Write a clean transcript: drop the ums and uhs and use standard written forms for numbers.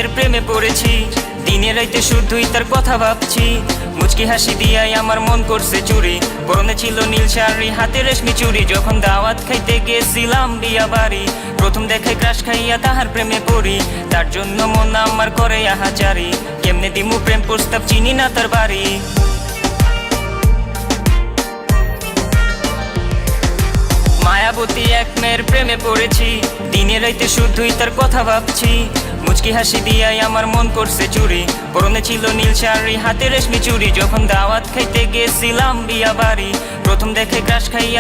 মেয়ের প্রেমে পড়েছি, দিনে রাইতে শুধুই তার কথা ভাবছি। মুচকি হাসি দিয়াই আমার মন করছে চুরি, পরনে ছিল নীল শাড়ি, হাতে রেশমি চুড়ি। যখন দাওয়াত খাইতে গেছিলাম বিয়া বাড়ি, প্রথম দেখায় ক্রাশ খাইয়া তাহার প্রেমে পড়ি। তার জন্য মন আমার করে আহাজারি, কেমনে দিমু প্রেম প্রস্তাব, চিনি না তার বাড়ি। মায়াবতী এক মেয়ের প্রেমে পড়েছি, দিনে রাইতে শুধুই তার কথা ভাবছি। মুচকি হাসি দিয়াই আমার মন করছে চুরি, পরনে ছিল নীল শাড়ি, হাতে রেশমি চুড়ি। যখন দাওয়াত খাইতে গেছিলাম বিয়া বাড়ি, প্রথম দেখে ক্রাশ খাইয়া